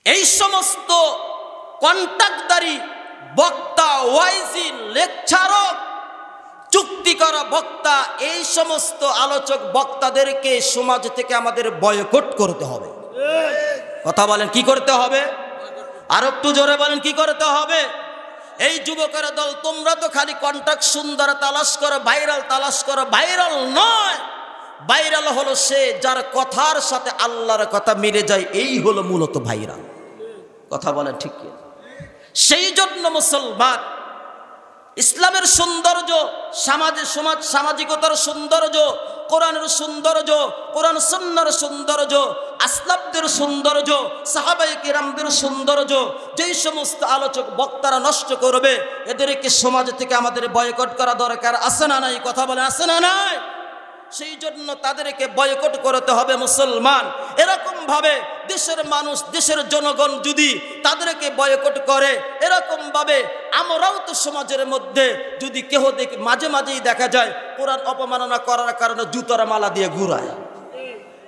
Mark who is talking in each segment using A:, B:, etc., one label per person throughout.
A: এই সমস্ত কন্ট্রাক্টদারি বক্তা, ওয়াইজি, লেকচারক, চুক্তি করা বক্তা, এই সমস্ত আলোচক বক্তাদেরকে সমাজ থেকে আমাদের বয়কট করতে হবে। কথা বলেন, কি করতে হবে? আর একটু জোরে বলেন, কি করতে হবে? এই যুবকের দল, তোমরা তো খালি কন্ট্রাক্ট সুন্দর তালাশ করো, ভাইরাল তালাশ করো। ভাইরাল নয়, ভাইরাল হলো সে যার কথার সাথে আল্লাহর কথা মিলে যায়, এই হলো মূলত ভাইরাল। কথা বলেন ঠিক কি? সেই জন্য মুসলমান ইসলামের সৌন্দর্য, সামাজিকতার সৌন্দর্য, কোরআনের সৌন্দর্য, কোরআন সুন্নাহর সৌন্দর্য, আসলাফদের সৌন্দর্য, সাহাবায়ে কিরামদের সৌন্দর্য, যেই সমস্ত আলোচক বক্তারা নষ্ট করবে, এদেরকে সমাজ থেকে আমাদের বয়কট করা দরকার আছে না নাই? কথা বলে আছে না নাই? সেই জন্য তাদেরকে বয়কট করতে হবে মুসলমান। এরকম ভাবে দেশের মানুষ, দেশের জনগণ যদি তাদেরকে বয়কট করে, এরকম ভাবে আমরাও তো সমাজের মধ্যে যদি কেহ দেখি, মাঝে মাঝেই দেখা যায় কোরআন অপমাননা করার কারণে জুতার মালা দিয়ে ঘুরায়।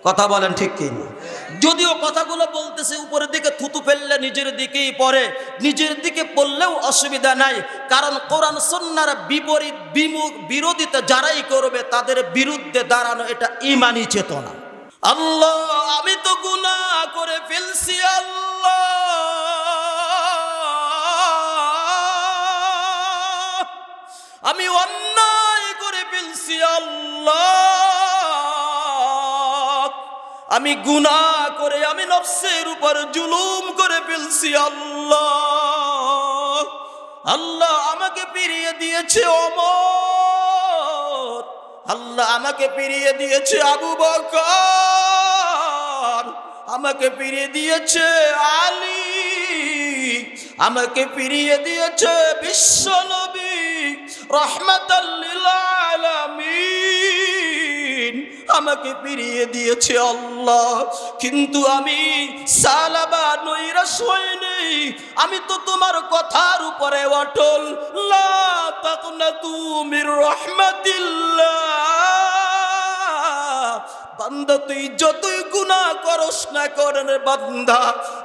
A: কথা বলেন ঠিক কি না? যদিও কথাগুলো বলতেছে উপরের দিকে থুতু ফেললে নিজের দিকেই পড়ে, নিজের দিকে পড়লেও অসুবিধা নাই, কারণ কোরআন সুন্নাহর বিপরীত বিরোধিতা যারাই করবে তাদের বিরুদ্ধে দাঁড়ানো এটা ঈমানি চেতনা। আল্লাহ, আমি তো গুনাহ করে ফেলছি, আল্লাহ আমি অন্যায় করে ফেলছি, আল্লাহ আমি গুনাহ করে আমি নফসের উপর জুলুম করে ফেলছি, আল্লাহ আল্লাহ আমাকে ফিরিয়ে দিয়েছে ওমর, আল্লাহ আমাকে ফিরিয়ে দিয়েছে আবু বকর, আমাকে ফিরিয়ে দিয়েছে আলী, আমাকে ফিরিয়ে দিয়েছে বিশ্বনবী রাহমাতাল লিল আলামিন, আমাকে ফিরিয়ে দিয়েছে আল্লাহ। কিন্তু আমি সালাবা নৈরাশ হইনি, আমি তো তোমার কথার উপরে অটল। লা তাকনাতু মির রাহমাতিল্লাহ, বান্দা তুই যতই গুনাহ করস না কেন বান্দা,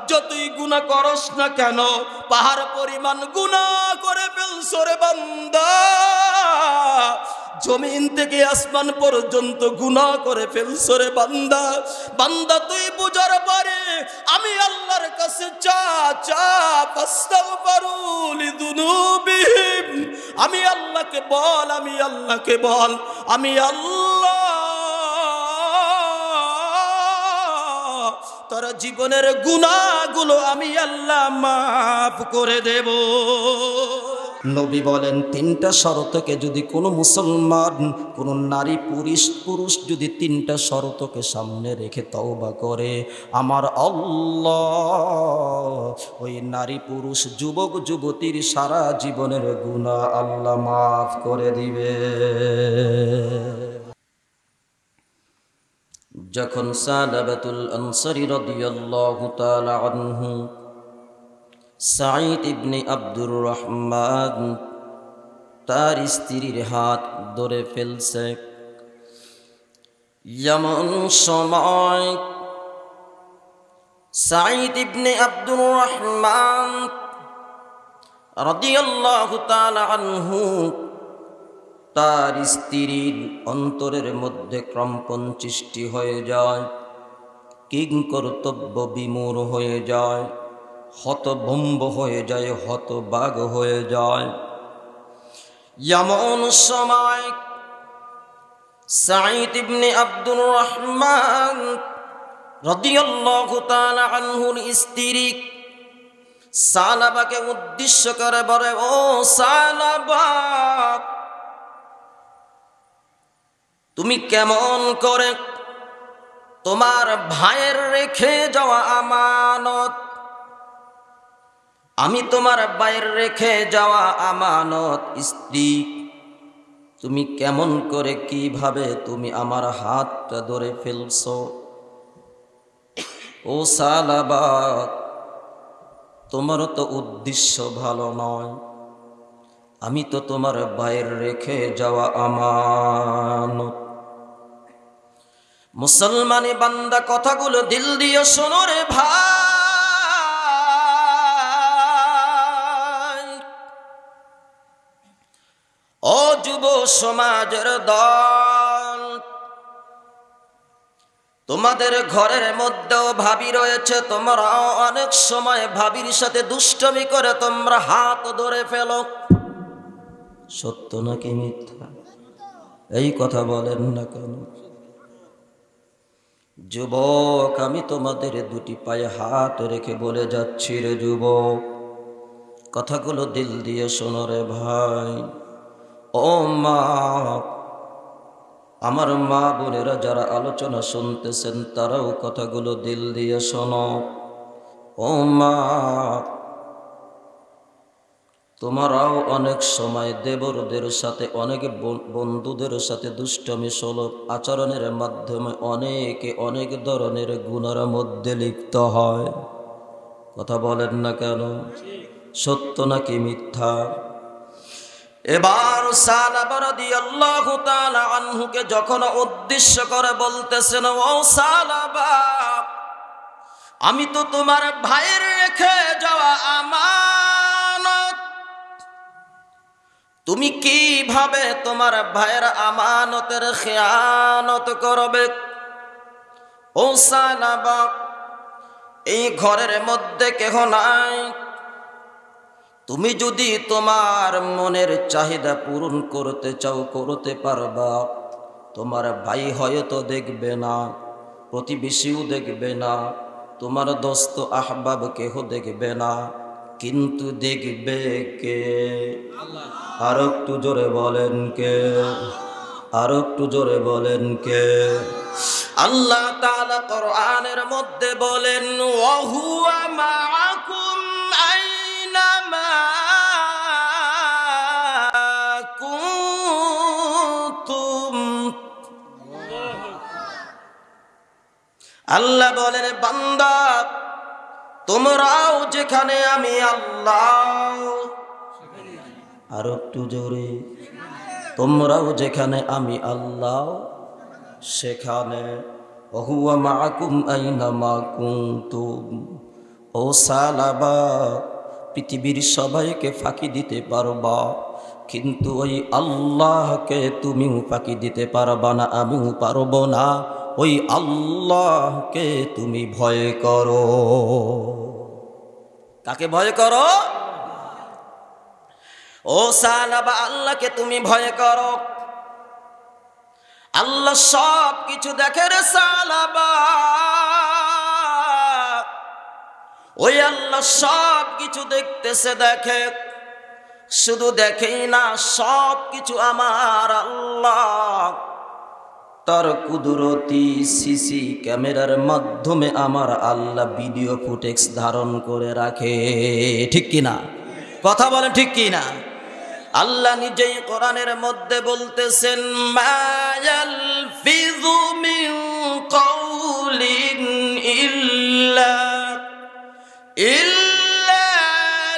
A: যতই গুনাহ করস না কেন, পাহাড় পরিমাণ গুনাহ করে ফেলছ রে বান্দা, জমিন থেকে আসমান পর্যন্ত গুনাহ করে ফেলছ রে বান্দা। বান্দা তুই বুঝার পারে আমি আল্লাহর কাছে ফাস্তাগফিরু লিযুনুবিহিম, আমি আল্লাহকে বল, আমি আল্লাহকে বল, আমি আল্লাহ তোর জীবনের গুনাহগুলো আমি আল্লাহ মাফ করে দেব। নবী বলেন, তিনটা শর্তকে যদি কোনো মুসলমান, কোনো নারী পুরুষ যদি তিনটা শর্তকে সামনে রেখে তওবা করে, আমার আল্লাহ ওই নারী পুরুষ যুবক যুবতীর সারা জীবনের গুনাহ আল্লাহ মাফ করে দিবে। যখন সালাবাতুল আনসারী রাদিয়াল্লাহু তাআলা আনহু সাঈদ ইবনে আব্দুর রহমান তার স্ত্রীর হাত ধরে ফেলছে, এমন সময় সাঈদ ইবনে আব্দুর রহমান রাদিয়াল্লাহু তাআলা আনহু তার স্ত্রীর অন্তরের মধ্যে কম্পন সৃষ্টি হয়ে যায়, কিংকর্তব্য বিমূঢ় হয়ে যায়, হতভম্ব হয়ে যায়, হতবাগ হয়ে যায়। এমন সময় সাঈদ ইবনে আব্দুর রহমান রাদিয়াল্লাহু তাআলা আনহুর স্ত্রী সালাবাকে উদ্দেশ্য করে বলে, ও সালাবা, তুমি কেমন করে তোমার ভাইয়ের রেখে যাওয়া আমানত, আমি তোমার ভাইয়ের রেখে যাওয়া আমানত স্ত্রী, তুমি কেমন করে কিভাবে তুমি আমার হাতটা ধরে ফেলছো? ও সালাবা, তোমার তো উদ্দেশ্য ভালো নয়, আমি তো তোমার ভাইয়ের রেখে যাওয়া আমানত। মুসলমানি বান্দা কথাগুলো দিল দিয়ে শোনো রে ভাই, সমাজের দল, তোমাদের ঘরের মধ্যেও ভাবি রয়েছে, তোমরা অনেক সময় ভাবির সাথে দুষ্টমি করে তোমরা হাত ধরে ফেলো। সত্য নাকি মিথ্যা? এই কথা বলেন না কেন? যুবক, আমি তোমাদের দুটি পায়ে হাত রেখে বলে যাচ্ছি রে যুবক, কথাগুলো দিল দিয়ে শোনো রে ভাই। ও মা, আমার মা বোনেরা যারা আলোচনা শুনতেছেন তারাও কথাগুলো দিল দিয়ে শোনো। ও মা, তোমরাও অনেক সময় দেবরদের সাথে, অনেক বন্ধুদের সাথে দুষ্টমি সুলভ আচরণের মাধ্যমে অনেকে অনেক ধরনের গুনার মধ্যে লিপ্ত হয়। কথা বলেন না কেন? সত্য নাকি মিথ্যা? এবার সালাবা রাদিয়াল্লাহু তাআলা আনহুকে যখন উদ্দেশ্য করে বলতেছেন, ও সালাবা, আমি তো তোমার ভাইয়ের রেখে যাওয়া আমানত, তুমি কিভাবে তোমার ভাইয়ের আমানতের খেয়ানত করবে? ও সালাবা, এই ঘরের মধ্যে কেহ নাই, তুমি যদি তোমার মনের চাহিদা পূরণ করতে চাও করতে পারবা। তোমার ভাই হয়তো দেখবে না, প্রতিবেশীও দেখবে না, তোমার দোস্ত আহবাব কেহ দেখবে না, কিন্তু দেখবে কে? আর একটু জোরে বলেন কে? আর একটু জোরে বলেন কে? আল্লাহ তাআলা কোরআনের মধ্যে বলেন, ওয়া হুয়া মাআকুম আইনামা কুনতুম। আল্লাহ বলেন, বান্দা তোমরাও যেখানে আমি আল্লাহ, আর একটু জোরে, তোমরাও যেখানে আমি আল্লাহ সেখানে। ওহুয়া মাআকুম আইনামা কুনতুম। ও সালাবা, পৃথিবীর সবাইকে ফাঁকি দিতে পারবা, কিন্তু ওই আল্লাহকে তুমিও ফাঁকি দিতে পারবা না, আমিও পারবো না। ওই আল্লাহকে তুমি ভয় করো। কাকে ভয় করো? ও সালাবা, আল্লাহকে তুমি ভয় করো। আল্লাহ সব কিছু দেখে রে সালাবা, ওই আল্লাহ সব কিছু দেখতেছে, দেখে, শুধু দেখেই না, সব কিছু আমার আল্লাহ তার কুদরতি সিসি ক্যামেরার মাধ্যমে আমার আল্লাহ ভিডিও ফুটেজ ধারণ করে রাখে। ঠিক কিনা? কথা বলেন ঠিক কিনা? আল্লাহ নিজেই কোরআনের মধ্যে বলতেছেন, মা ইয়ালফিযু মিন কাউলিন ইল্লা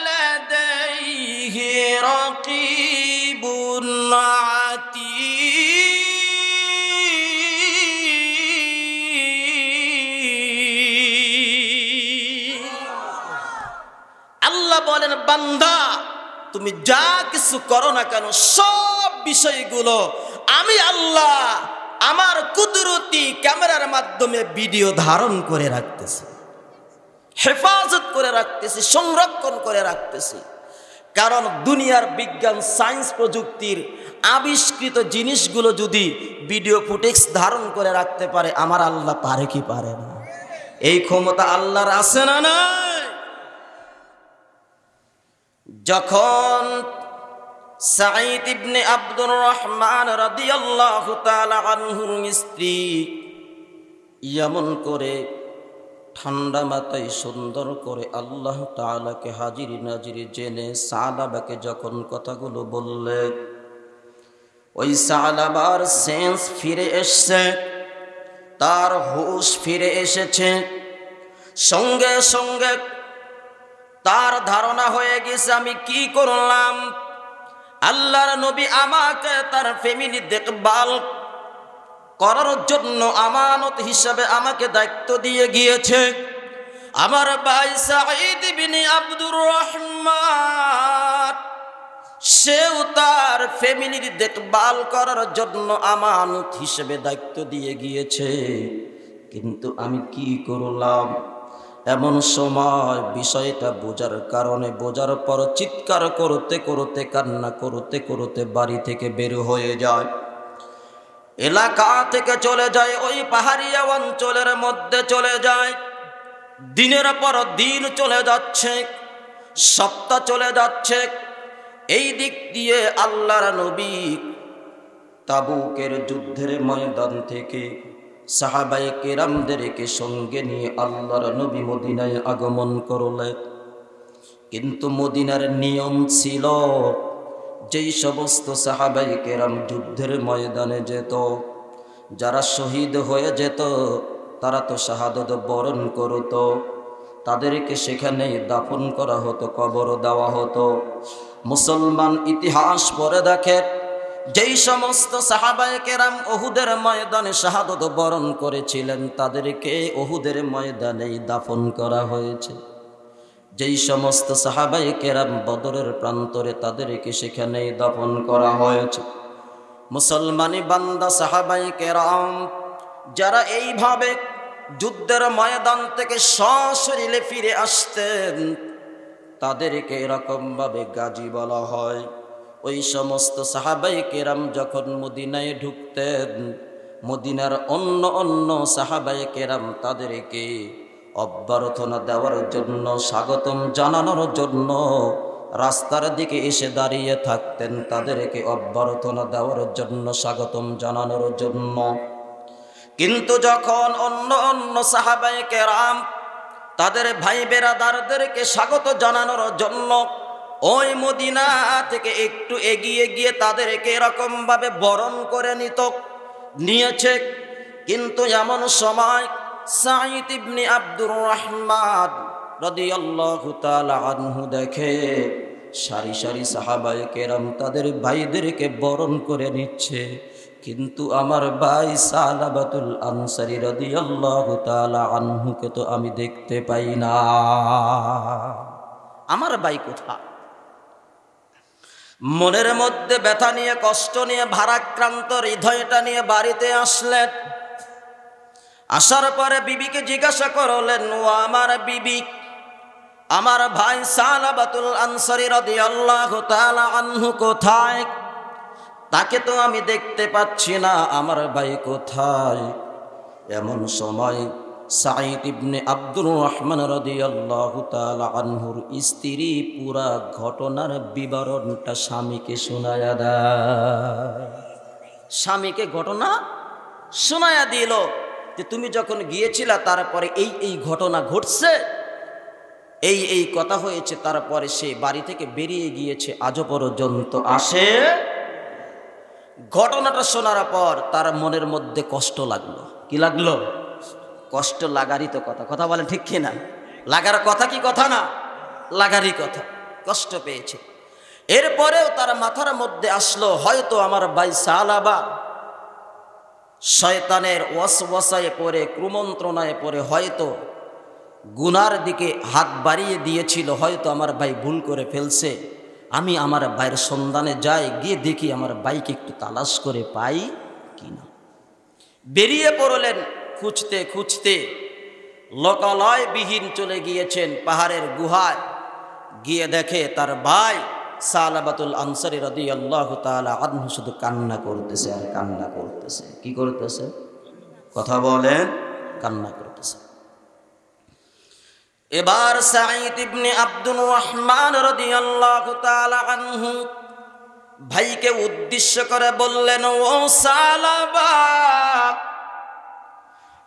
A: লাদাইহি রাকীবুন আতীদ। আল্লাহ বলেন, বান্দা তুমি যা কিছু করো না কেন, সব বিষয়গুলো আমি আল্লাহ আমার কুদরতি ক্যামেরার মাধ্যমে ভিডিও ধারণ করে রাখতেছি, হেফাজত করে রাখতেছি, সংরক্ষণ করে রাখতেছি। কারণ দুনিয়ার বিজ্ঞান, সায়েন্স, প্রযুক্তির আবিষ্কৃত জিনিসগুলো যদি ভিডিও ফুটেজ ধারণ করে রাখতে পারে, আমার আল্লাহ পারে কি পারে না? এই ক্ষমতা আল্লাহর আছে না নাই? যখন সাঈদ ইবনে আব্দুর রহমান রাদিয়াল্লাহু তাআলা আনহুর স্ত্রী এমন করে ঠান্ডা মাথায় সুন্দর করে আল্লাহ তাআলাকে হাজিরি নাজিরি জেনে সালাবাকে যখন কথাগুলো বললেন, ওই সালাবার সেন্স ফিরে এসছে, তার হুঁশ ফিরে এসেছে। সঙ্গে সঙ্গে তার ধারণা হয়ে গেছে, আমি কি করলাম? আল্লাহর নবী আমাকে তার ফ্যামিলি দেখভাল করার জন্য আমানত হিসাবে আমাকে দায়িত্ব দিয়ে গিয়েছে। আমার ভাই সাঈদ ইবনে আব্দুর রহমান সেও তার ফ্যামিলির দেখভাল করার জন্য আমানত হিসেবে দায়িত্ব দিয়ে গিয়েছে, কিন্তু আমি কি করলাম? এমন সময় বিষয়টা বোঝার কারণে, বোঝার পর চিৎকার করতে করতে, কান্না করতে করতে বাড়ি থেকে বের হয়ে যায়, এলাকা থেকে চলে যায়, ওই পাহাড়িয়া অঞ্চলের মধ্যে চলে যায়। দিনের পর দিন চলে যাচ্ছে, সপ্তাহ চলে যাচ্ছে। এই দিক দিয়ে আল্লাহর নবী তাবুকের যুদ্ধের ময়দান থেকে সাহাবায়ে কেরামদেরকে সঙ্গে নিয়ে আল্লাহর নবী মদিনায় আগমন করলেন। কিন্তু মদিনার নিয়ম ছিল, যেই সমস্ত সাহাবায়ে কেরাম যুদ্ধের ময়দানে যেত, যারা শহীদ হয়ে যেত, তারা তো শাহাদত বরণ করত, তাদেরকে সেখানেই দাফন করা হতো, কবর দেওয়া হতো। মুসলমান ইতিহাস পড়ে দেখে, যেই সমস্ত সাহাবায়ে কেরাম উহুদের ময়দানে শাহাদত বরণ করেছিলেন, তাদেরকে উহুদের ময়দানেই দাফন করা হয়েছে। যেই সমস্ত সাহাবায়ে কেরাম বদরের প্রান্তরে, তাদেরকে সেখানেই দাফন করা হয়েছে। মুসলমানি বান্দা সাহাবায়ে কেরাম যারা এইভাবে যুদ্ধের ময়দান থেকে সশরীরে ফিরে আসতেন, তাদেরকে এরকমভাবে গাজী বলা হয়। ওই সমস্ত সাহাবায়ে কেরাম যখন মদিনায় ঢুকতেন, মদিনার অন্য অন্য সাহাবায়ে কেরাম তাদেরকে অভ্যর্থনা দেওয়ার জন্য, স্বাগতম জানানোর জন্য রাস্তার দিকে এসে দাঁড়িয়ে থাকতেন, তাদেরকে অভ্যর্থনা দেওয়ার জন্য, স্বাগতম জানানোর জন্য। কিন্তু যখন অন্য অন্য সাহাবায়ে কেরাম তাদের ভাই বেরাদারদেরকে স্বাগত জানানোর জন্য ওই মদিনা থেকে একটু এগিয়ে গিয়ে তাদেরকে এরকমভাবে বরণ করে নিয়েছে, কিন্তু এমন সময় সাঈদ ইবনে আব্দুর রহমান রাদিয়াল্লাহু তাআলা আনহু দেখে সারি সারি সাহাবায়ে কেরাম তাদের ভাইদেরকে বরণ করে নিচ্ছে, কিন্তু আমার ভাই সালাবাতুল আনসারী রাদিয়াল্লাহু তাআলা আনহুকে তো আমি দেখতে পাই না। আমার ভাই কোথায়? মনের মধ্যে ব্যথা নিয়ে, কষ্ট নিয়ে, ভারাক্রান্ত হৃদয়টা নিয়ে বাড়িতে আসলেন। আসার পরে বিবিকে জিজ্ঞাসা করলেন, ও আমার বিবি, আমার ভাই সালাবাতুল আনসারী রাদিয়াল্লাহু তাআলা আনহু কোথায়? তাকে তো আমি দেখতে পাচ্ছি না, আমার ভাই কোথায়? এমন সময় সাঈদ ইবনে আব্দুর রহমান রাদিয়াল্লাহু তাআলা আনহুর স্ত্রী পুরা ঘটনার বিবরণটা স্বামীকে শোনায়া দেয়। স্বামীকে ঘটনা শোনায়া দিল যে তুমি যখন গিয়েছিলা, তারপরে এই এই ঘটনা ঘটছে, এই এই কথা হয়েছে, তারপরে সে বাড়ি থেকে বেরিয়ে গিয়েছে, আজও পর্যন্ত আসে। ঘটনাটা শোনার পর তার মনের মধ্যে কষ্ট লাগলো। কি লাগলো? কষ্ট লাগারই তো কথা, কথা বলেন ঠিক কিনা? লাগার কথা কি কথা না? লাগারই কথা। কষ্ট পেয়েছে। এরপরেও তার মাথার মধ্যে আসলো, হয়তো আমার ভাই সালাবা শয়তানের ওয়াসওয়াসায় পড়ে, কুমন্ত্রণায় পড়ে হয়তো গুনার দিকে হাত বাড়িয়ে দিয়েছিল, হয়তো আমার ভাই ভুল করে ফেলছে। আমি আমার ভাইয়ের সন্ধানে যাই, গিয়ে দেখি আমার ভাইকে একটু তালাশ করে পাই কিনা। বেরিয়ে পড়লেন খুঁজতে খুঁজতে, লোকালয়বিহীন চলে গিয়েছেন পাহাড়ের গুহায়। গিয়ে দেখে তার ভাই সালাবাতুল আনসারী রাদিয়াল্লাহু তাআলা আনহু শুধু কান্না করতেছে আর কান্না করতেছে। কি করতেছে? কথা বলেন। কান্না করতেছে। এবার সাঈদ ইবনে আব্দুর রহমান রাদিয়াল্লাহু তাআলা আনহু ভাইকে উদ্দেশ্য করে বললেন, ও সালাবা,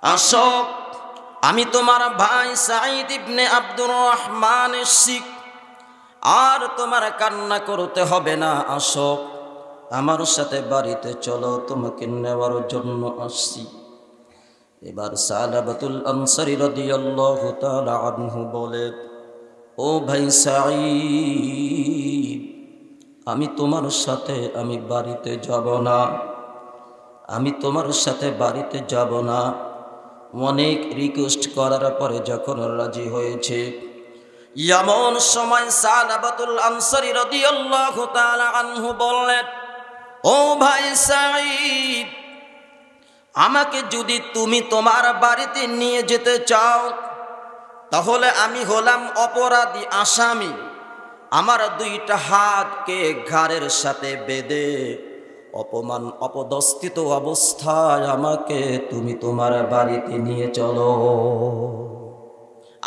A: আসো, আমি তোমার ভাই সাঈদ ইবনে আব্দুর রহমান এসেছি, আর তোমার কান্না করতে হবে না। আসো, আমার সাথে বাড়িতে চলো, তোমাকে নেওয়ার জন্য আসছি। এবার সালাবাতুল আনসারী রাদিয়াল্লাহু তাআলা আনহু বলে, ও ভাই সাঈদ, আমি তোমার সাথে আমি বাড়িতে যাব না, আমি তোমার সাথে বাড়িতে যাব না। অনেক রিকোয়েস্ট করার পরে যখন রাজি হয়েছে, এমন সময় সালাবাতুল আনসারী রাদিয়াল্লাহু তাআলা আনহু বললেন, ও ভাই সাঈদ, আমাকে যদি তুমি তোমার বাড়িতে নিয়ে যেতে চাও তাহলে আমি হলাম অপরাধী আসামি। আমার দুইটা হাতকে ঘাড়ের সাথে বেঁধে অপমান অপদস্থিত অবস্থায় আমাকে তুমি তোমার বাড়িতে নিয়ে চলো।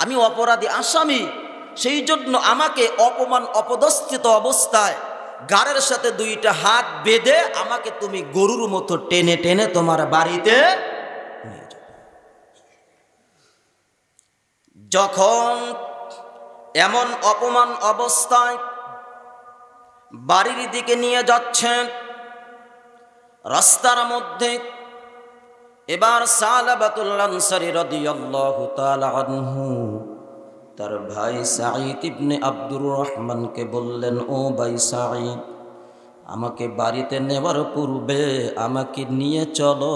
A: আমি অপরাধী আসামি, সেই জন্য আমাকে অপমান অপদস্থিত অবস্থায় ঘাড়ের সাথে দুইটা হাত বেঁধে আমাকে তুমি গরুর মতো টেনে টেনে তোমার বাড়িতে নিয়ে যাও। যখন এমন অপমান অবস্থায় বাড়ির দিকে নিয়ে যাচ্ছেন, রাস্তার মধ্যে এবার সালাবাতুল আনসারী রাদিয়াল্লাহু তাআলা আনহু তার ভাই সাঈদ ইবনে আব্দুর রহমানকে বললেন, ও ভাই সাঈদ, আমাকে বাড়িতে নেওয়ার পূর্বে আমাকে নিয়ে চলো,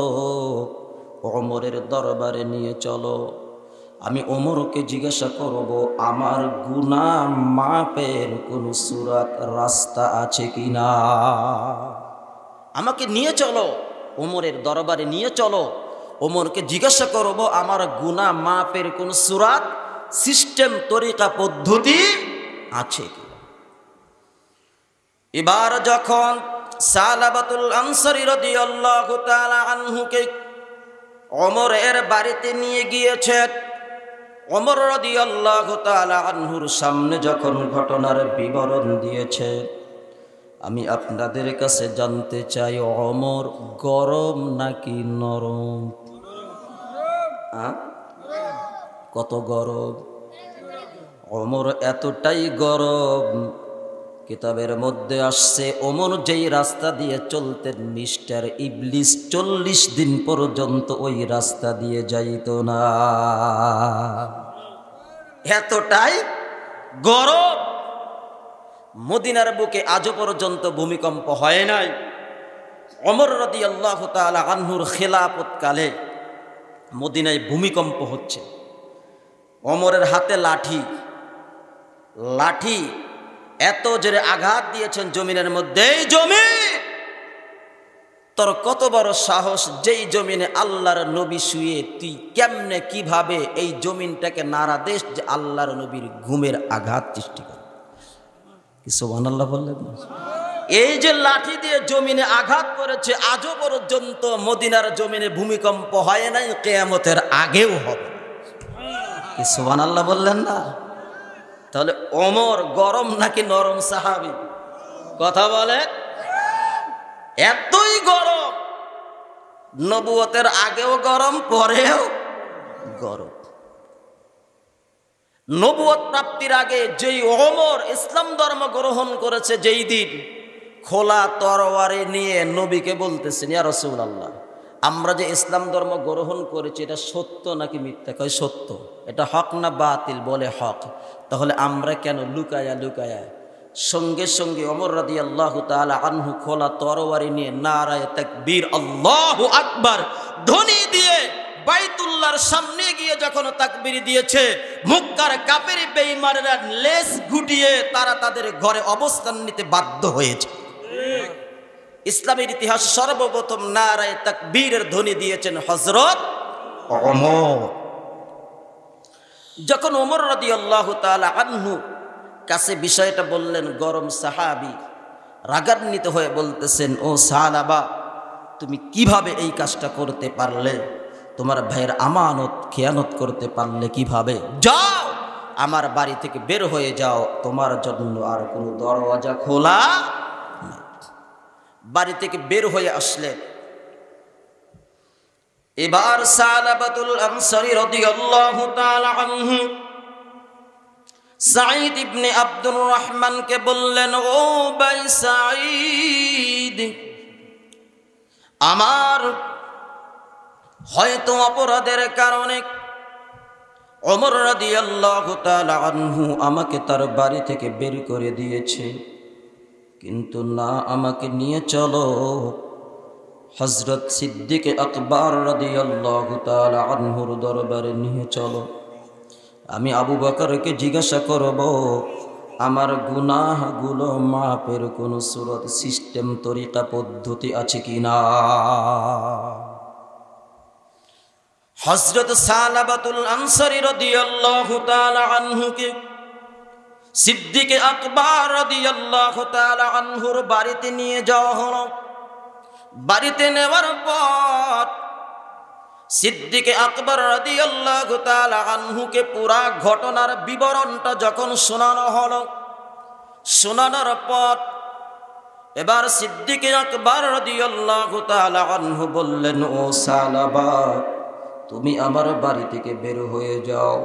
A: ওমরের দরবারে নিয়ে চলো। আমি ওমরকে জিজ্ঞাসা করব আমার গুনাহ মাপের কোন সূরাত রাস্তা আছে কিনা। আমাকে নিয়ে চলো, ওমরের দরবারে নিয়ে চলো, ওমরকে জিজ্ঞাসা করব আমার গুনাহ মাপের কোন সূরাত সিস্টেম তরিকা পদ্ধতি আছে কি। এবার যখন সালাবাতুল আনসারী রাদিয়াল্লাহু তাআলা আনহুকে ওমরের বাড়িতে নিয়ে গিয়েছেন, ওমর রাদিয়াল্লাহু তাআলা আনহুর সামনে যখন ঘটনার বিবরণ দিয়েছে, আমি আপনাদের কাছে জানতে চাই ওমর গরম নাকি নরম? কত গরম? ওমর এতটাই গরম, কিতাবের মধ্যে আসছে ওমর যেই রাস্তা দিয়ে চলতেন মিস্টার ইবলিস 40 দিন পর্যন্ত ওই রাস্তা দিয়ে যাইত না। এতটাই গরম। মদিনার বুকে আজও পর্যন্ত ভূমিকম্প হয় নাই। ওমর রাদিয়াল্লাহু তাআলা আনহুর খেলাফত কালে মদিনায় ভূমিকম্প হচ্ছে। ওমরের হাতে লাঠি, লাঠি এত জোরে আঘাত দিয়েছেন জমিনের মধ্যে, এই জমিন তোর কত বড় সাহস, যেই জমিনে আল্লাহর নবী শুয়ে তুই কেমনে কিভাবে এই জমিনটাকে নাড়া দেশ যে আল্লাহর নবীর ঘুমের আঘাত সৃষ্টি করে। কি সুবহানাল্লাহ বললেন? এই যে লাঠি দিয়ে জমিনে আঘাত করেছে, আজও পর্যন্ত মদিনার জমিনে ভূমিকম্প হয় নাই, কিয়ামতের আগেও হবে। কি সুবহানাল্লাহ বললেন না? তাহলে ওমর গরম নাকি নরম সাহাবী? কথা বলে। এতই গরম, নবুয়তের আগেও গরম, পরেও গরম। নবুয়ত প্রাপ্তির আগে যেই ওমর ইসলাম ধর্ম গ্রহণ করেছে, যেই দিন খোলা তরবারি নিয়ে নবীকে বলতেছেন, ইয়া রাসূলুল্লাহ, আমরা যে ইসলাম ধর্ম গ্রহণ করেছি এটা সত্য নাকি মিথ্যা? কয় সত্য। এটা হক না বাতিল? বলে হক। তাহলে আমরা কেন লুকায়া লুকায়া? সঙ্গে সঙ্গে ওমর রাদিয়াল্লাহু তাআলা আনহু খোলা তরবারি নিয়ে নারায়ে তাকবীর আল্লাহু আকবার ধ্বনি দিয়ে বাইতুল্লাহর সামনে গিয়ে যখন তাকবীর দিয়েছে, মক্কার কাফের বেঈমানরা লেজ গুটিয়ে তারা তাদের ঘরে অবস্থান নিতে বাধ্য হয়েছে। ইসলামের ইতিহাস সর্বপ্রথম নারায়ে তাকবীরের ধ্বনি দিয়েছেন হযরত ওমর। যখন ওমর রাদিয়াল্লাহু তাআলা আনহু কাছে বিষয়টা বললেন, গরম সাহাবী রাগান্বিত হয়ে বলতেছেন, ও সাহাবা, তুমি কিভাবে এই কাজটা করতে পারলে? তোমার ভাইয়ের আমানত খেয়ানত করতে পারলে কিভাবে? যাও, আমার বাড়ি থেকে বের হয়ে যাও, তোমার জন্য আর কোনো দরওয়াজা খোলা নাই। বাড়ি থেকে বের হয়ে আসলে এবার সালাবাতুল আনসারী রাদিয়াল্লাহু তাআলা আনহু সাঈদ ইবনে আব্দুর রহমানকে বললেন, ও ভাই সাঈদ, আমার হয়তো অপরাধের কারণে ওমর রাদিয়াল্লাহু তাআলা আনহু আমাকে তার বাড়ি থেকে বের করে দিয়েছে, কিন্তু না, আমাকে নিয়ে চলো হযরত সিদ্দিক আকবর রাদিয়াল্লাহু তাআলা আনহুর দরবারে নিয়ে চলো। আমি আবু বকরকে জিজ্ঞাসা করব আমার গুনাহগুলো মাপের কোনো সুরত সিস্টেম তরিকা পদ্ধতি আছে কিনা। হযরত সালাবাতুল আনসারী রাদিয়াল্লাহু তাআলা আনহুকে সিদ্দিক আকবর রাদিয়াল্লাহু তাআলা আনহুর বাড়িতে নিয়ে যাওয়া হলো। বাড়িতে নেওয়ার পর সিদ্দিক আকবর রাদিয়াল্লাহু তাআলা আনহুকে পুরা ঘটনার বিবরণটা যখন শোনানো হলো, শোনানোর পর এবার সিদ্দিক আকবর রাদিয়াল্লাহু তাআলা আনহু বললেন, ও সালাবা, তুমি আমার বাড়ি থেকে বের হয়ে যাও।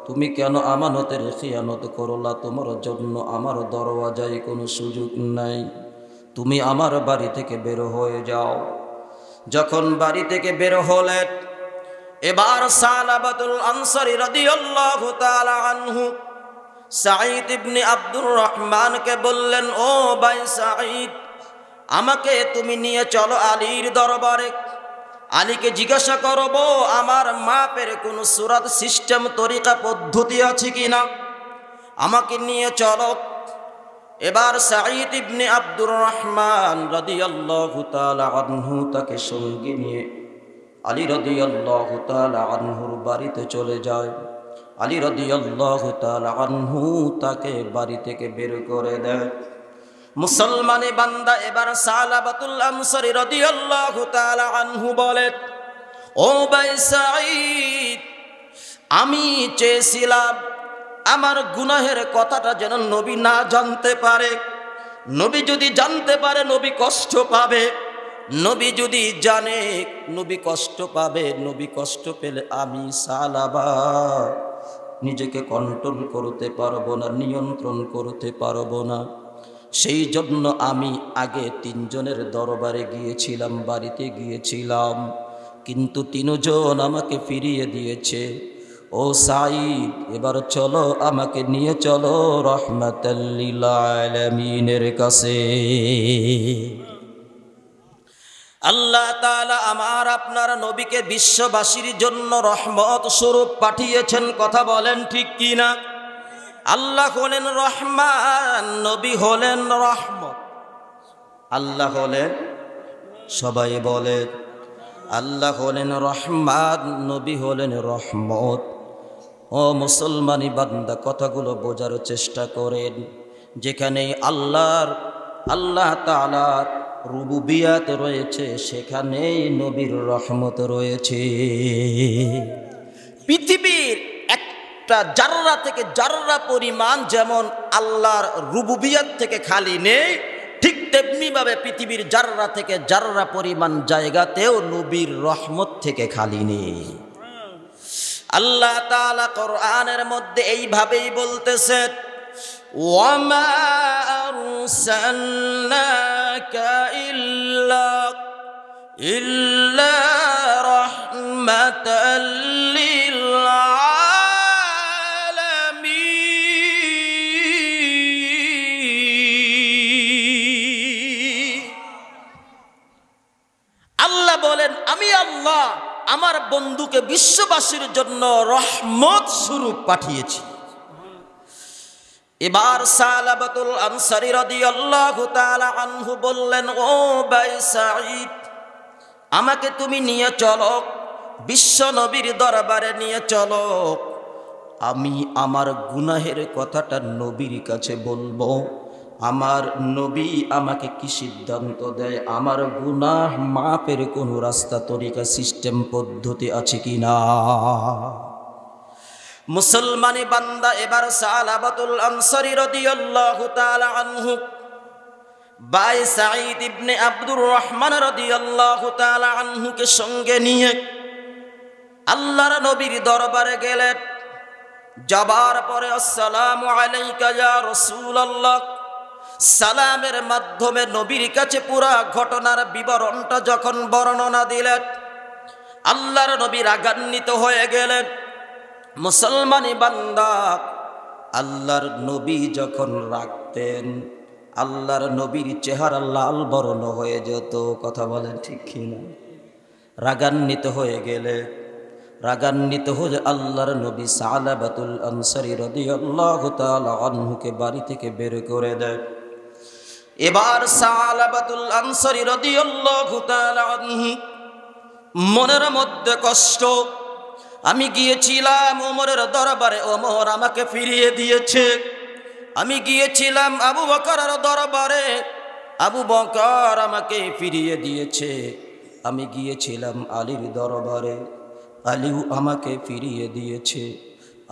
A: তুমি কেন আমানতের খিয়ানত করলা? তোমার জন্য আমার দরওয়াজায় কোনো সুযোগ নাই। তুমি আমার বাড়ি থেকে বের হয়ে যাও। যখন বাড়ি থেকে বের হলেন, এবার সালাবাতুল আনসারী রাদিয়াল্লাহু তাআলা আনহু সাঈদ ইবনে আব্দুর রহমানকে বললেন, ও ভাই সাঈদ, আমাকে তুমি নিয়ে চলো আলীর দরবারে। আলীকে জিজ্ঞাসা করব আমার মাপের কোনো সূরাত সিস্টেম তরিকা পদ্ধতি আছে কিনা, আমাকে নিয়ে চলো। এবার সাঈদ ইবনে আব্দুর রহমান রাদিয়াল্লাহু তাআলা আনহু তাকে সঙ্গে নিয়ে আলী রাদিয়াল্লাহু তাআলা আনহুর বাড়িতে চলে যায়। আলী রাদিয়াল্লাহু তাআলা আনহু তাকে বাড়ি থেকে বের করে দেয়। মুসলমানে বান্দা এবার সালাবাতুল আনসারী রাদিয়াল্লাহু তাআলা আনহু বলেন, ও ভাই সাঈদ, আমি চেয়েছিলাম আমার গুনাহের কথাটা যেন নবী না জানতে পারে। নবী যদি জানতে পারে নবী কষ্ট পাবে, নবী যদি জানে নবী কষ্ট পাবে। নবী কষ্ট পেলে আমি সালাবা নিজেকে কন্ট্রোল করতে পারবো না, নিয়ন্ত্রণ করতে পারবো না। সেই জন্য আমি আগে তিনজনের দরবারে গিয়েছিলাম, বাড়িতে গিয়েছিলাম, কিন্তু তিনজন আমাকে ফিরিয়ে দিয়েছে। ও সাঈদ, এবার চলো, আমাকে নিয়ে চলো রাহমাতাল লিল আলামিনের কাছে। আল্লাহ তাআলা আমার আপনার নবীকে বিশ্ববাসীর জন্য রহমত স্বরূপ পাঠিয়েছেন। কথা বলেন ঠিক কি না? আল্লাহ হলেন রহমান, নবী হলেন রহমত। আল্লাহ হলেন, সবাই বলেন, আল্লাহ হলেন রহমান, নবী হলেন রহমত। ও মুসলমানি বান্দা, কথাগুলো বোঝার চেষ্টা করেন। যেখানে আল্লাহ তাআলার রুবুবিয়াত রয়েছে, সেখানেই নবীর রহমত রয়েছে। পৃথিবীর একটা জাররা থেকে জাররা পরিমাণ যেমন আল্লাহর রুবুবিয়াত থেকে খালি নেই, ঠিক তেমনি ভাবে পৃথিবীর জাররা থেকে জাররা পরিমাণ জায়গাতেও নবীর রহমত থেকে খালি নেই। আল্লাহ তাআলা কোরআনের মধ্যে এইভাবেই বলতেছেন, ওয়ামা আরসালনাকা ইল্লা রাহমাতাল লিল আলামিন। আল্লাহ বলেন, আমি আল্লাহ আমার বন্ধুকে বিশ্ববাসীর জন্য রহমত স্বরূপ পাঠিয়েছি। এবার সালাবাতুল আনসারী রাদিয়াল্লাহু তাআলা আনহু বললেন, ও ভাই সাঈদ, আমাকে তুমি নিয়ে চলো, বিশ্ব নবীর দরবারে নিয়ে চলো। আমি আমার গুনাহের কথাটা নবীর কাছে বলবো। আমার নবী আমাকে কি সিদ্ধান্ত দেয়, আমার গুনাহ মাপের কোনো রাস্তা তরিকা সিস্টেম পদ্ধতি আছে কিনা। মুসলমানি বান্দা এবার সালাবাতুল আনসারী রাদিয়াল্লাহু তাআলা আনহু ভাই সাঈদ ইবনে আব্দুর রহমান রাদিয়াল্লাহু তাআলা আনহুকে সঙ্গে নিয়ে আল্লাহর নবীর দরবারে গেলেন। যাবার পরে আসসালামু আলাইকা ইয়া রাসূলুল্লাহ, সালামের মাধ্যমে নবীর কাছে পুরা ঘটনার বিবরণটা যখন বর্ণনা দিলেন, আল্লাহর নবী রাগান্বিত হয়ে গেলেন। মুসলমানি বান্দা, আল্লাহর নবী যখন রাখতেন, আল্লাহর নবীর চেহারা লাল বর্ণ হয়ে যেত। কথা বলেন ঠিক কিনা? রাগান্বিত হয়ে গেলে রাগান্বিত হয়ে আল্লাহর নবী সালাবাতুল আনসারী রাদিয়াল্লাহু তাআলা আনহুকে বাড়ি থেকে বের করে দেয়। এবার সালাবাতুল আনসারী রাদিয়াল্লাহু তাআলা আনহু মনের মধ্যে কষ্ট। আমি গিয়েছিলাম ওমরের দরবারে, ওমর আমাকে ফিরিয়ে দিয়েছে। আমি গিয়েছিলাম আবু বকরের দরবারে, আবু বকর আমাকে ফিরিয়ে দিয়েছে। আমি গিয়েছিলাম আলীর দরবারে, আলীও আমাকে ফিরিয়ে দিয়েছে।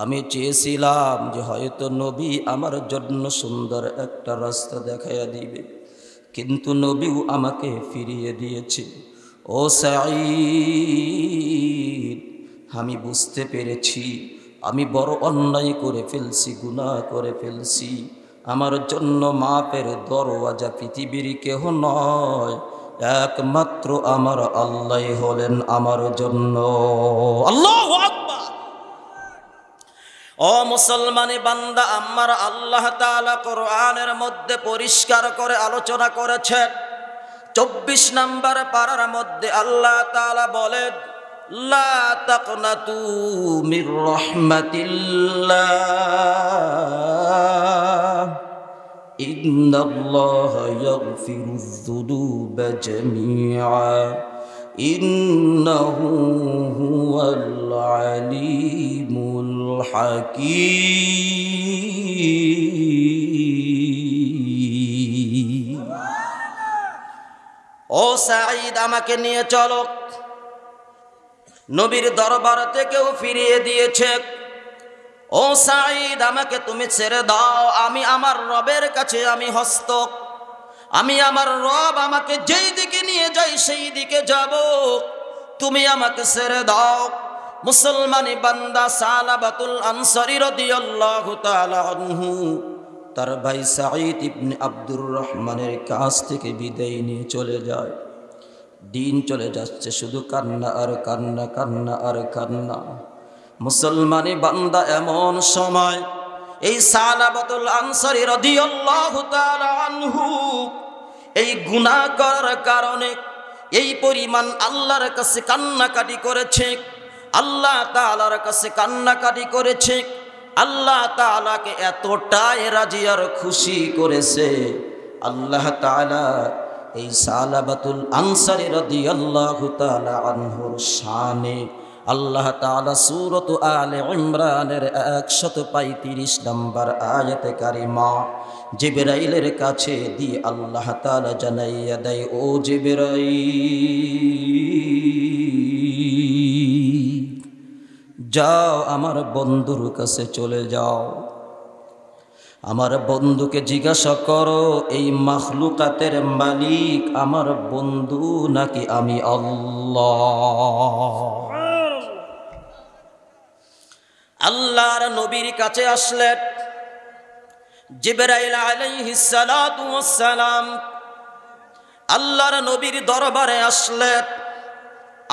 A: আমি চেয়েছিলাম যে হয়তো নবী আমার জন্য সুন্দর একটা রাস্তা দেখাইয়া দিবে, কিন্তু নবীও আমাকে ফিরিয়ে দিয়েছে। ও সাঈদ, আমি বুঝতে পেরেছি আমি বড় অন্যায় করে ফেলছি, গুনাহ করে ফেলছি। আমার জন্য মাপের দরওয়াজা পৃথিবীর কেহ নয়, একমাত্র আমার আল্লাহ হলেন আমার জন্য। আল্লাহু আকবার। ও মুসলমানি বান্দা, আমার আল্লাহ তাআলা কোরআনের মধ্যে পরিষ্কার করে আলোচনা করেছেন। 24 নম্বর পারার মধ্যে আল্লাহ তাআলা বলেন, লা তাকনাতু মির রাহমাতিল্লাহ ইন্নাল্লাহা ইয়াগফিরুয যুনুবা জামিআ ইন্নাহু হুয়াল আলিমুল হাকীম। ও সাঈদ, আমাকে নিয়ে চলো। নবীর দরবার থেকেও ফিরিয়ে দিয়েছে। ও সাঈদ, আমাকে তুমি ছেড়ে দাও, আমি আমার রবের কাছে আমি হস্ত। আমি আমার রব আমাকে যেই দিকে নিয়ে যাই সেই দিকে যাব, তুমি আমাকে ছেড়ে দাও। মুসলমানি বান্দা সালাবাতুল আনসারী রাদিয়াল্লাহু তাআলা আনহু তার ভাই সাঈদ ইবনে আব্দুর রহমানের কাছ থেকে বিদায় নিয়ে চলে যায়। দিন চলে যাচ্ছে, শুধু কান্না আর কান্না, কান্না আর কান্না। মুসলমানি বান্দা, এমন সময় এই সালাবাতুল আনসারী রাদিয়াল্লাহু তাআলা আনহু এই গুনাহ করার কারণে এই পরিমাণ আল্লাহর কাছে কান্নাকাটি করেছে, আল্লাহ তাআলার কাছে কান্নাকাটি করেছে। আল্লাহ তাআলাকে এতটাই রাজি আর খুশি করেছে, আল্লাহ তাআলা এই সালাবাতুল আনসারী রাদিয়াল্লাহু তাআলা আনহুর শানে আল্লাহ তাআলা সূরাত আলে ইমরানের 135 নম্বর আয়াতে কারিমা জিবরাইলের কাছে দিয়ে আল্লাহ তাআলা জানাইয়া দেয়, ও জিবরাইল, যাও আমার বন্ধুর কাছে চলে যাও। আমার বন্ধুকে জিজ্ঞাসা করো, এই মাখলুকাতের মালিক আমার বন্ধু নাকি আমি আল্লাহ? আল্লাহর নবীর কাছে আসলেন জিবরাইল আলাইহিস সালাতু ওয়াস সালাম। আল্লাহর নবীর দরবারে আসলেন।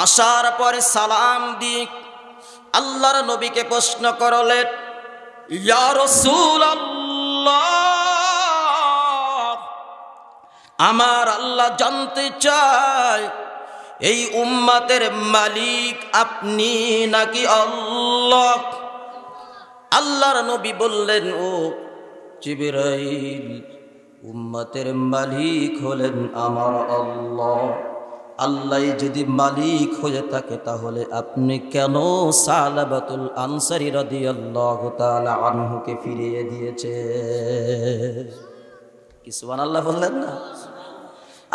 A: আসার পরে সালাম দিয়ে আল্লাহর নবীকে প্রশ্ন করলেন, ইয়া রাসূলুল্লাহ, আমার আল্লাহ জানতে চায় এই উম্মতের মালিক আপনি নাকি আল্লাহ? আল্লাহর নবী বললেন, ও জিবরাইল, উম্মতের মালিক হলেন আমার আল্লাহ। আল্লাহ যদি মালিক হয়ে থাকে তাহলে আপনি কেন সালাবাতুল আনসারী রাদিয়াল্লাহু তাআলা আনহুকে ফিরিয়ে দিয়েছে? কি সুবহানাল্লাহ বললেন না?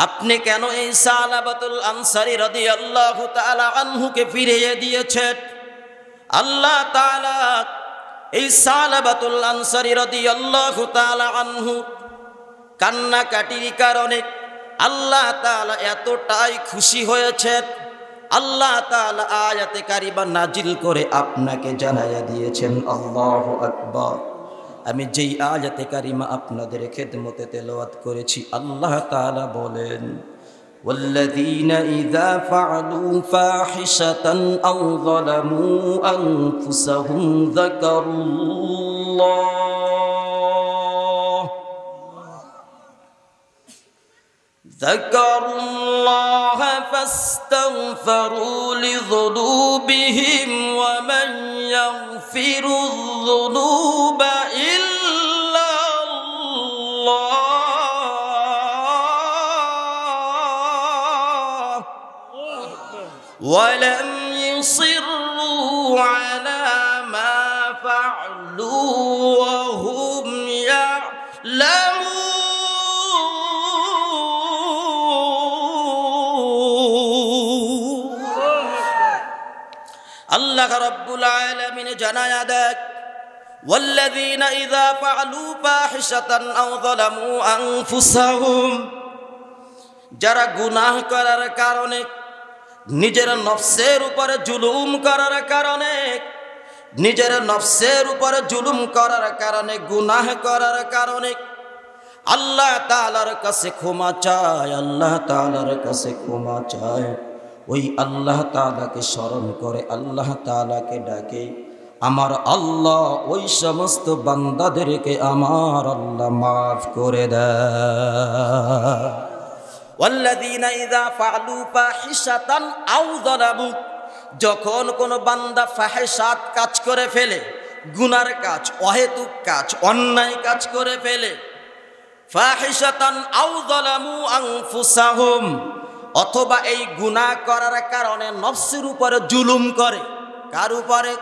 A: আপনি কেন এই সালাবাতুল আনসারী রাদিয়াল্লাহু তাআলা আনহুকে ফিরিয়ে দিয়েছেন? আল্লাহ তাআলা এই সালাবাতুল আনসারী রাদিয়াল্লাহু তাআলা আনহু কান্নাকাটির কারণে আল্লাহ তাআলা এতটাই খুশি হয়েছেন, আল্লাহ তাআলা আয়াতে কারিমা নাজিল করে আপনাকে জানাইয়া দিয়েছেন। আল্লাহু আকবার। আমি যেই আয়াতে কারিমা আপনাদের খেদমতে তেলাওয়াত করেছি, আল্লাহ তাআলা বলেন, والذين إذا فعلوا فاحشة أو ظلموا أنفسهم ذكروا الله فاستغفروا لذنوبهم ومن يغفر الذنوب إلا الله ولم يصروا على ما فعلوا وهم يعلمون আল্লাহ রাব্বুল আলামিন জানায়া দেখ ওয়াল্লাযীনা ইযা ফাআলু ফাহিশাতান আও যালামু আনফুসাহুম যারা গুনাহ করার কারণে নিজের নফসের উপরে জুলুম করার কারণে নিজের নফসের উপরে জুলুম করার কারণে গুনাহ করার কারণে আল্লাহ তাআলার কাছে ক্ষমা চায় আল্লাহ তাআলার কাছে ক্ষমা চায় ওই আল্লাহ তাআলাকে স্মরণ করে আল্লাহ তাআলাকে ডাকে আমার আল্লাহ ওই সমস্ত বান্দাদেরকে আমার আল্লাহ মাফ করে দেয় ওয়াল্লাযীনা ইযা ফাআলু ফাহিশাতান আও যালামু যখন কোনো বান্দা ফাহিশাত কাজ করে ফেলে গুনার কাজ অহেতুক কাজ অন্যায় কাজ করে ফেলে ফাহিশাতান আও যালামু আনফুসাহুম অথবা এই গুনাহ করার কারণে নফসের উপরে জুলুম করে কার উপরে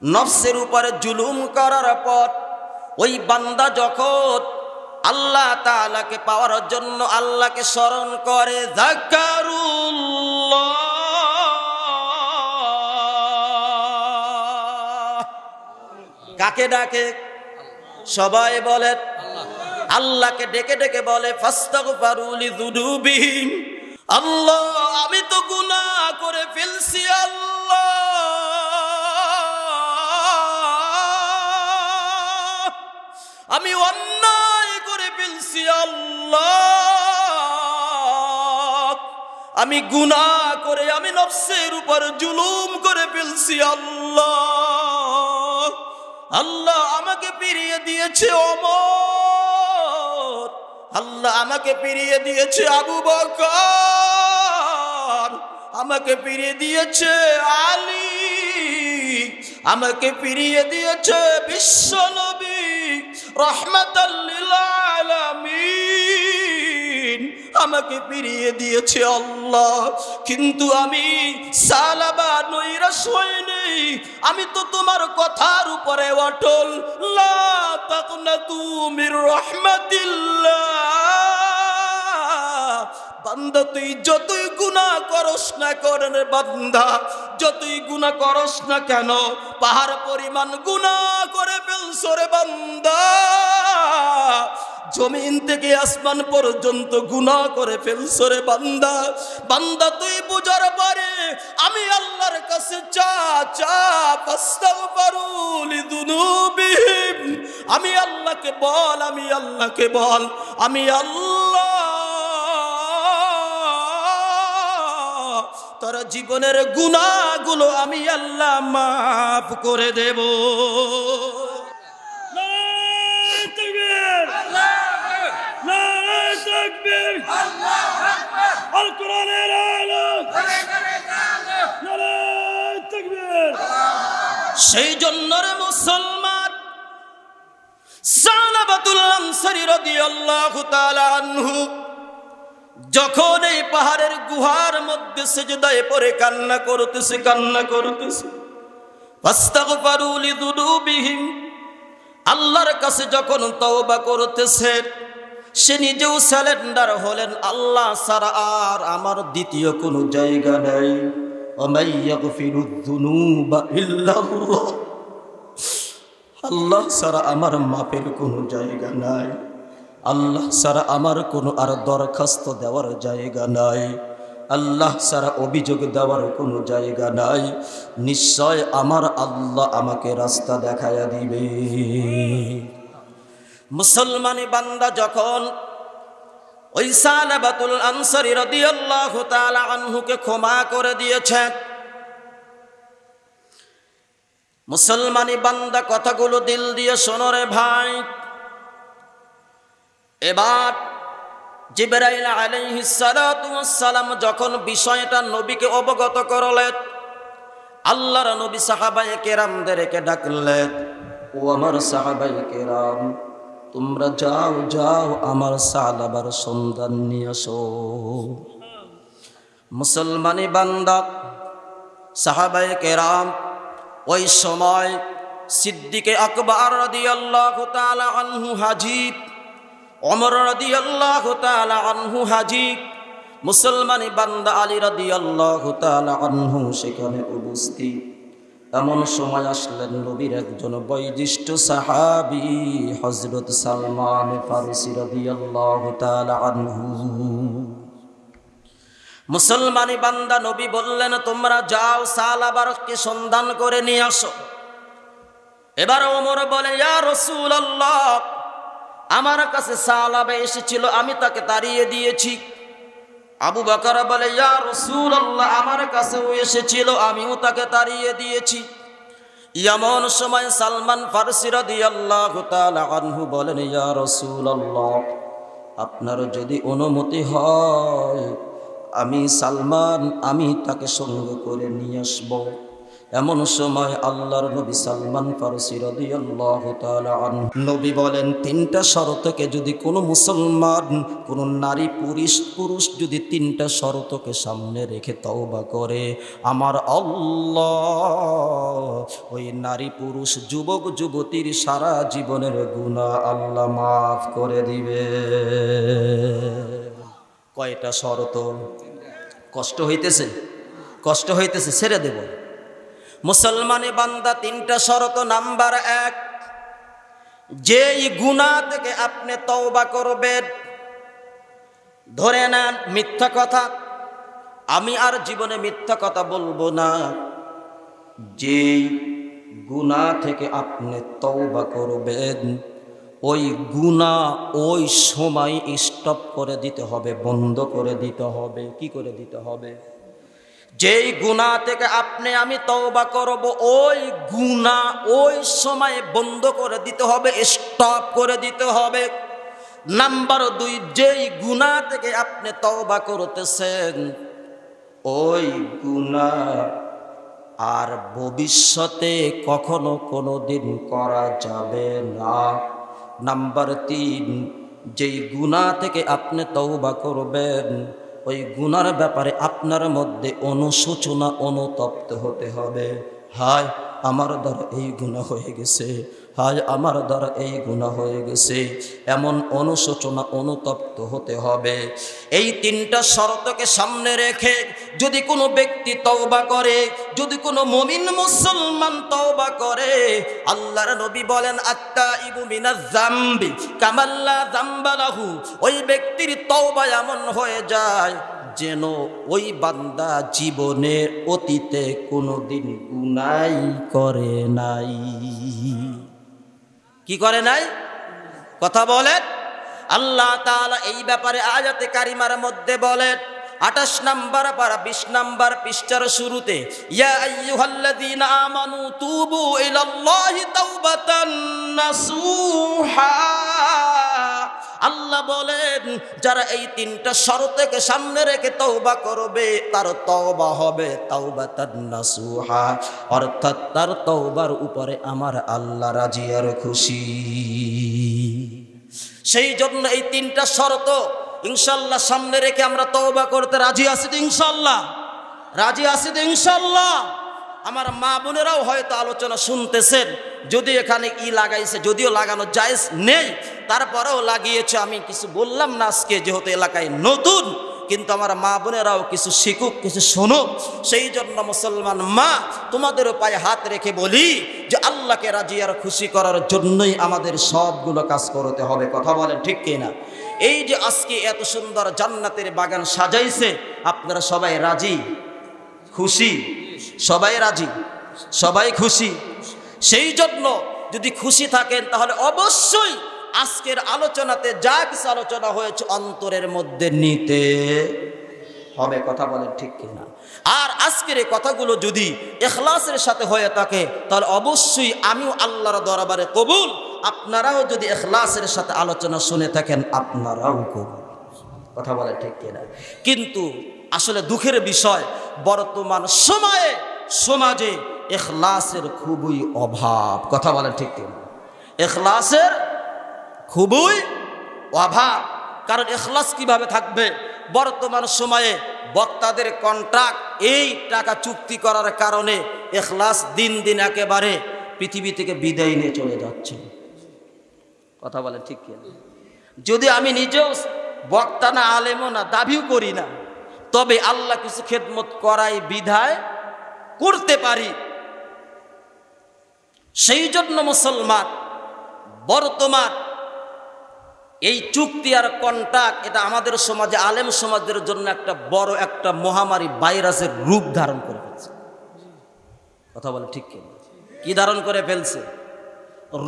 A: নফসের উপরে জুলুম করার পর ওই বান্দা যখন আল্লাহ তাআলাকে পাওয়ার জন্য আল্লাহকে স্মরণ করে যাকারুল্লাহ কাকে ডাকে সবাই বলে আল্লাহকে ডেকে ডেকে বলে ফাস্তাগফিরু লিযুনুবিহিম আল্লাহ আমি তো গুনাহ করে ফেলছি আল্লাহ আমি অন্যায় করে ফেলছি আল্লাহ আমি গুনাহ করে আমি নফসের উপর জুলুম করে ফেলছি আল্লাহ আল্লাহ আমাকে ফিরিয়ে দিয়েছে ওমর আল্লাহ আমাকে ফিরিয়ে দিয়েছে আবু বকর আমাকে ফিরিয়ে দিয়েছে আলী আমাকে ফিরিয়ে দিয়েছে বিশ্বনবী রাহমাতাল লিল আলামিন আমাকে ফিরিয়ে দিয়েছে আল্লাহ কিন্তু আমি সালাবা নৈরাশ হইনি আমি তো তোমার কথার উপরে অটল লা তাকনাতু মির রাহমাতিল্লাহ বান্দা তুই যতই গুনাহ করস না করেন বান্দা যতই গুনাহ করস না কেন পাহাড় পরিমাণ গুনাহ করে ফেলছো রে বান্দা জমিন থেকে আসমান পর্যন্ত গুনাহ করে ফেলছো রে বান্দা বান্দা তুই বুঝার পরে আমি আল্লাহর কাছে চা ফাস্তাগফিরু লিযুনুবিহিম আমি আল্লাহকে বল আমি আল্লাহ তোর জীবনের গুনাহগুলো আমি আল্লাহ মাফ করে দেব সেই জন্য রে মুসলমান সালাবাতুল আনসারী রাদিয়াল্লাহু তাআলা আনহু যখন এই পাহাড়ের গুহার মধ্যে সিজদায় পড়ে কান্না করতেছে ফাস্তাগফিরু লিযুনুবিহিম আল্লাহর কাছে যখন তওবা করতেছে সে নিজেও সারেন্ডার হলেন আল্লাহ ছাড়া আর আমার দ্বিতীয় কোনো জায়গা নাই ওয়ামাই ইয়াগফিরুয যুনুবা ইল্লাল্লাহ আল্লাহ ছাড়া আমার মাফের কোনো জায়গা নাই আল্লাহ ছাড়া আমার কোনো আর দরখাস্ত দেওয়ার জায়গা নাই আল্লাহ ছাড়া অভিযোগ দেওয়ার কোনো জায়গা নাই নিশ্চয় আমার আল্লাহ আমাকে রাস্তা দেখায়া দিবে মুসলমানি বান্দা যখন ওই সালাবাতুল আনসারী রাদিয়াল্লাহু তাআলা আনহুকে ক্ষমা করে দিয়েছে মুসলমানি বান্দা কথাগুলো দিল দিয়ে শোনো রে ভাই এবার জিবরাইল আলাইহিস সালাতু ওয়াস সালাম যখন বিষয়টা নবীকে অবগত করলেন, আল্লাহর নবী সাহাবায়ে কেরামদেরকে ডাকলেন, ও আমার সাহাবায়ে কেরাম, তোমরা যাও যাও আমার সালাবার সন্ধান নিয়ে আসো। মুসলমানি বান্দা সাহাবায়ে কেরাম ওই সময় সিদ্দিকে আকবর রাদিয়াল্লাহু তাআলা আনহু হাজির, ওমর রাদিয়াল্লাহু তাআলা আনহু হাজির, মুসলমানি বান্দা আলী রাদিয়াল্লাহু তাআলা আনহু সেখানে উপস্থিত। এমন সময় আসলেন নবীর একজন বয়োজ্যেষ্ঠ সাহাবী হযরত সালমান ফারসি রাদিয়াল্লাহু তাআলা আনহু। মুসলমানি বান্দা নবী বললেন, তোমরা যাও সালাবারকে সন্ধান করে নিয়ে আসো। এবার ওমর বলে, ইয়া রাসূলুল্লাহ, আমার কাছে সালাবা এসেছিল, আমি তাকে তাড়িয়ে দিয়েছি। আবু বকর বলে, ইয়া রাসূলুল্লাহ, আমার কাছেও এসেছিল, আমিও তাকে তাড়িয়ে দিয়েছি। এমন সময় সালমান ফারসি রাদিয়াল্লাহু তাআলা আনহু বলেন, ইয়া রাসূলুল্লাহ, আপনার যদি অনুমতি হয় আমি সালমান আমি তাকে সঙ্গে করে নিয়ে আসব। এমন সময় আল্লাহর নবী সালমান ফারসি রাদিয়াল্লাহু তাআলা আনহু নবী বলেন, তিনটা শর্তকে যদি কোনো মুসলমান, কোনো নারী পুরুষ যদি তিনটা শর্তকে সামনে রেখে তওবা করে, আমার আল্লাহ ওই নারী পুরুষ যুবক যুবতীর সারা জীবনের গুনাহ আল্লাহ মাফ করে দিবে। কয়টা শর্ত? কষ্ট হইতেছে, কষ্ট হইতেছে, ছেড়ে দেব। মুসলমানি বান্দা তিনটা শর্ত। নাম্বার 1, যেই গুনাহ থেকে আপনি তওবা করবেন, ধরে নেন মিথ্যা কথা, আমি আর জীবনে মিথ্যা কথা বলবো না। যেই গুনাহ থেকে আপনি তওবা করবেন, ওই গুনাহ ওই সময় স্টপ করে দিতে হবে, বন্ধ করে দিতে হবে। কি করে দিতে হবে? যেই গুনাহ থেকে আমি তওবা করব, ওই গুনাহ ওই সময় বন্ধ করে দিতে হবে, স্টপ করে দিতে হবে। নাম্বার 2, যেই গুনাহ থেকে আপনি তওবা করতেছেন, ওই গুনাহ আর ভবিষ্যতে কখনো কোনোদিন করা যাবে না। নাম্বার 3, যেই গুনাহ থেকে আপনি তওবা করবেন, ওই গুনার ব্যাপারে আপনার মধ্যে অনুশোচনা, অনুতপ্ত হতে হবে। হায় আমার দ্বারা এই গুনাহ হয়ে গেছে, হায় আমার দ্বারা এই গুনাহ হয়ে গেছে, এমন অনুশোচনা, অনুতপ্ত হতে হবে। এই তিনটা শর্তকে সামনে রেখে যদি কোনো ব্যক্তি তওবা করে, যদি কোনো মুমিন মুসলমান তওবা করে, আল্লাহর নবী বলেন, আত্তাইবু মিনাজ যামবি কামাল্লা যামবা লাহু। ওই ব্যক্তির তওবা এমন হয়ে যায় যেন ওই বান্দা জীবনে অতীতে কোনোদিন গুনাহ করে নাই। কি করে নাই? কথা বলেন। আল্লাহ তাআলা এই ব্যাপারে আয়াতে কারিমার মধ্যে বলেন, 28 নম্বর পারা 20 নম্বর পৃষ্ঠার শুরুতে, ইয়া আইয়ুহাল্লাযীনা আমানু তুবু ইলাল্লাহি তাওবাতান নাসুহা। আল্লাহ বলেন, যারা এই তিনটা শর্তকে সামনে রেখে তওবা করবে, তার তওবা হবে তাওবাতান নাসুহা, অর্থাৎ তার তওবার উপরে আমার আল্লাহ রাজি আর খুশি। সেই জন্য এই তিনটা শর্ত ইনশাআল্লাহ সামনে রেখে আমরা তওবা করতে রাজি আছি তো ইনশাআল্লাহ? রাজি আছি তো ইনশাআল্লাহ? আমার মা বোনেরাও হয়তো আলোচনা শুনতেছেন, যদি এখানে লাগাইছে, যদিও লাগানো জায়েজ নেই, তারপরেও লাগিয়েছে। আমি কিছু বললাম না আজকে, যেহেতু এলাকায় নতুন, কিন্তু আমার মা বোনেরাও কিছু শিখুক, কিছু শুনুক। সেই জন্য মুসলমান মা, তোমাদেরও পায়ে হাত রেখে বলি যে আল্লাহকে রাজি আর খুশি করার জন্যই আমাদের সবগুলো কাজ করতে হবে। কথা বলেন ঠিক কিনা? এই যে আজকে এত সুন্দর জান্নাতের বাগান সাজাইছে, আপনারা সবাই রাজি খুশি? সবাই রাজি, সবাই খুশি। সেই জন্য যদি খুশি থাকেন, তাহলে অবশ্যই আজকের আলোচনাতে যা কিছু আলোচনা হয়েছে অন্তরের মধ্যে নিতে হবে। কথা বলেন ঠিক কিনা? আর আজকের এই কথাগুলো যদি ইখলাসের সাথে হয়ে থাকে, তাহলে অবশ্যই আমিও আল্লাহর দরবারে কবুল, আপনারাও যদি ইখলাসের সাথে আলোচনা শুনে থাকেন, আপনারাও কবুল। কথা বলে ঠিক কিনা? কিন্তু আসলে দুঃখের বিষয়, বর্তমান সময়ে সমাজে ইখলাসের খুবই অভাব। কথা বলেন ঠিক কিনা? ইখলাসের খুবই অভাব। কারণ ইখলাস কিভাবে থাকবে? বর্তমান সময়ে বক্তাদের কন্ট্রাক্ট, এই টাকা চুক্তি করার কারণে ইখলাস দিন দিন একেবারে পৃথিবী থেকে বিদায় নিয়ে চলে যাচ্ছে। কথা বলেন ঠিক কিনা? যদি আমি নিজেও বক্তা না, আলেমও না, দাবিও করি না, তবে আল্লাহ কিছু খেদমত করাই বিধায় করতে পারি। সেই জন্য মুসলমান বর্তমান এই চুক্তি আর কন্ট্রাক্ট, এটা আমাদের সমাজে, আলেম সমাজের জন্য একটা বড় একটা মহামারী ভাইরাসের রূপ ধারণ করে ফেলছে। কথা বলে ঠিক কিনা? কি ধারণ করে ফেলছে?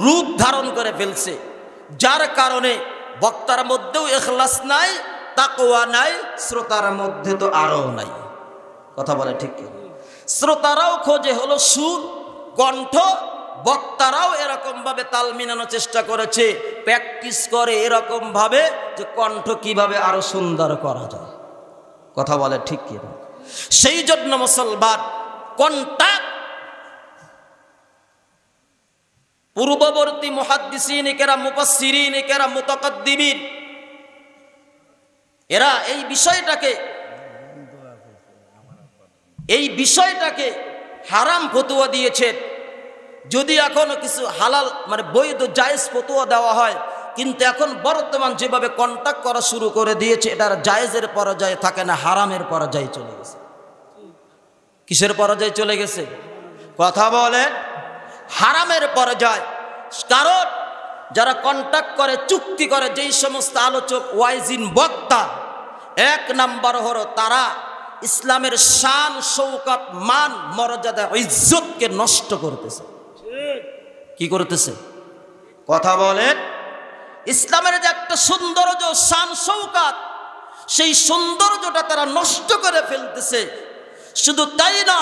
A: রূপ ধারণ করে ফেলছে। যার কারণে বক্তার মধ্যেও ইখলাস নাই, তাকওয়া নাই, শ্রোতার মধ্যে তো আরও নাই। কথা বলে ঠিক কিনা? শ্রোতারাও খোঁজে হলো সুর, কণ্ঠ, বক্তারাও এরকম ভাবে তাল মিলানোর চেষ্টা করেছে, প্র্যাকটিস করে এরকম ভাবে যে কণ্ঠ কিভাবে আরো সুন্দর করা যায়। কথা বলে ঠিক কিনা? সেই জন্য মুসলমান কন্টাক্ট, পূর্ববর্তী মুহাদ্দিসিন কেরাম, মুফাসসিরিন কেরাম, মুতাকাদ্দিমিন, এরা এই বিষয়টাকে হারাম ফতোয়া দিয়েছেন। যদি এখনো কিছু হালাল মানে বৈধ জায়েজ ফতোয়া দেওয়া হয়, কিন্তু এখন বর্তমান যেভাবে কন্টাক্ট করা শুরু করে দিয়েছে, এটার জায়েজের পর্যায়ে থাকে না, হারামের পর্যায়ে চলে গেছে। কিসের পর্যায়ে চলে গেছে? কথা বলে হারামের পর্যায়ে। কারণ যারা কন্টাক্ট করে, চুক্তি করে, যেই সমস্ত আলোচক, ওয়াইজিন, বক্তা, এক নাম্বার হলো তারা ইসলামের শান, শৌকত, মান, মর্যাদা, ইজ্জতকে নষ্ট করতেছে। কি করতেছে? কথা বলেন। ইসলামের যে একটা সৌন্দর্য, শান, শৌকত, সেই সৌন্দর্যটা তারা নষ্ট করে ফেলতেছে। শুধু তাই না,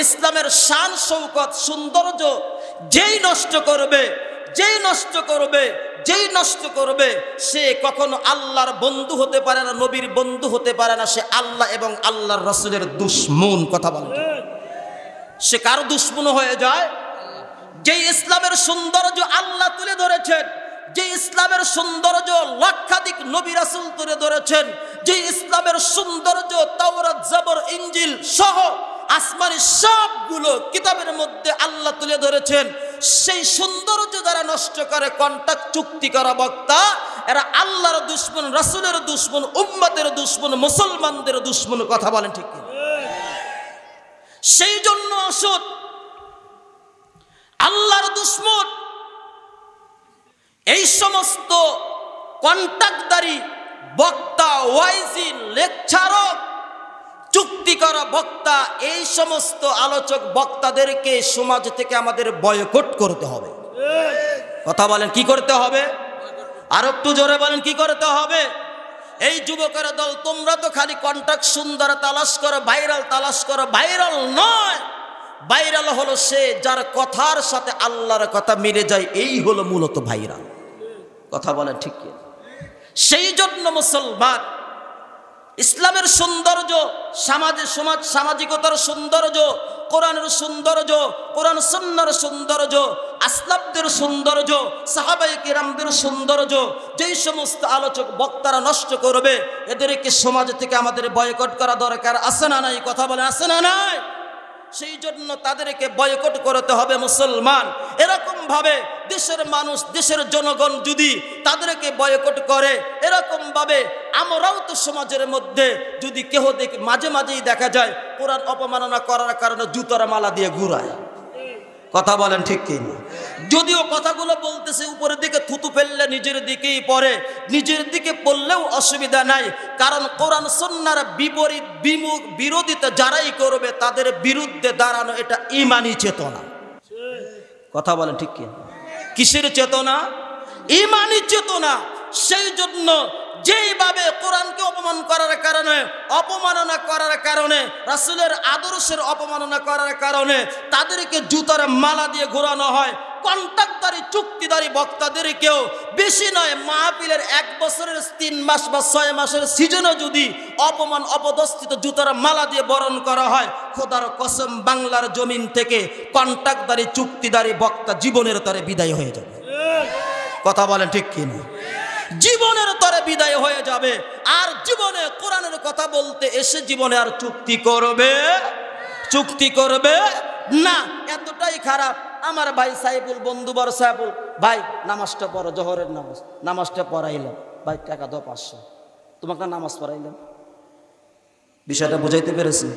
A: ইসলামের শান, শৌকত, সৌন্দর্য যেই নষ্ট করবে সে কখনো আল্লাহর বন্ধু হতে পারে না, নবীর বন্ধু হতে পারে না, সে আল্লাহ এবং আল্লাহর রাসূলের দুশমন। কথা বলেন। সে কার দুশমন হয়ে যায়? যে ইসলামের সৌন্দর্য আল্লাহ তুলে ধরেছেন, যে ইসলামের সৌন্দর্য লক্ষাধিক নবী রাসূল তুলে ধরেছেন, যে ইসলামের সৌন্দর্য তাওরাত, জাবর, ইনজিল সহ আসমানি সবগুলো কিতাবের মধ্যে আল্লাহ তুলে ধরেছেন, সেই সৌন্দর্য যারা নষ্ট করে, কন্টাক্ট চুক্তি করা বক্তা, এরা আল্লাহর দুশমন, রাসূলের দুশমন, উম্মতের দুশমন, মুসলমানদের দুশমন। কথা বলেন ঠিক কি? সেই জন্য আসুন, আল্লাহর দুশমন এই সমস্ত কন্টাক্টদারী বক্তা, ওয়াইজিন, লেকচারক, চুক্তি করা বক্তা, এই সমস্ত আলোচক বক্তাদেরকে সমাজ থেকে আমাদের বয়কট করতে হবে। কথা বলেন, কি করতে হবে? আর একটু জোরে বলেন, কি করতে হবে? এই যুবকের দল, তোমরা তো খালি কন্টাক্ট সুন্দর তালাশ করো, ভাইরাল তালাশ করো। ভাইরাল নয়, ভাইরাল হলো সে যার কথার সাথে আল্লাহর কথা মিলে যায়, এই হলো মূলত ভাইরাল। কথা বলেন ঠিক কি? সেই জন্য মুসলমান ইসলামের সৌন্দর্য, সামাজিকতার সৌন্দর্য, কোরআনের সৌন্দর্য, কোরআন সুন্নাহর সৌন্দর্য, আসলাফদের সৌন্দর্য, সাহাবায়ে কেরামদের সৌন্দর্য, যেই সমস্ত আলোচক বক্তারা নষ্ট করবে, এদেরকে সমাজ থেকে আমাদের বয়কট করা দরকার। আছে না নাই? কথা বলে আছে না নাই? সেই জন্য তাদেরকে বয়কট করতে হবে মুসলমান। এরকম ভাবে দেশের মানুষ, দেশের জনগণ যদি তাদেরকে বয়কট করে, এরকম ভাবে আমরাও তো সমাজের মধ্যে যদি কেহ দেখি, মাঝে মাঝেই দেখা যায় কোরআন অপমাননা করার কারণে জুতার মালা দিয়ে ঘুরায়। কথা বলেন ঠিক কি না? যদিও কথাগুলো বলতেছে উপরের দিকে থুতু ফেললে নিজের দিকেই পড়ে, নিজের দিকে পড়লেও অসুবিধা নাই। কারণ কোরআন সুন্নাহর বিপরীত, বিরোধিতা যারাই করবে তাদের বিরুদ্ধে দাঁড়ানো, এটা ঈমানি চেতনা। কথা বলেন ঠিক কি? কিসের চেতনা? ঈমানি চেতনা। সেই জন্য যেইভাবে কোরআনকে অপমান করার কারণে, অপমাননা করার কারণে, রাসূলের আদর্শের অপমাননা করার কারণে তাদেরকে জুতার মালা দিয়ে ঘোরানো হয়, কন্ট্রাক্টদারি চুক্তিদারি বক্তাদেরকেও বেশি নয় মাহফিলের 1 বছরের 3 মাস বা 6 মাসের সিজনও যদি অপমান অপদস্থিত জুতার মালা দিয়ে বরণ করা হয়, খোদার কসম বাংলার জমিন থেকে কন্ট্রাক্টদারি চুক্তিদারি বক্তা জীবনের তরে বিদায় হয়ে যাবে। কথা বলেন ঠিক কিনা? জীবনের তরে বিদায় হয়ে যাবে। আর জীবনে কোরআনের কথা বলতে এসে জীবনে আর চুক্তি করবে না। এতটাই খারাপ। আমার ভাই সাইফুল, বন্ধুবর সাইফুল, ভাই নামাজটা পড়ো, জোহরের নামাজটা পড়াইলাম, ভাই টাকা দাও 500, তোমাকে নামাজ পড়াইলাম। বিষয়টা বুঝাইতে পেরেছি?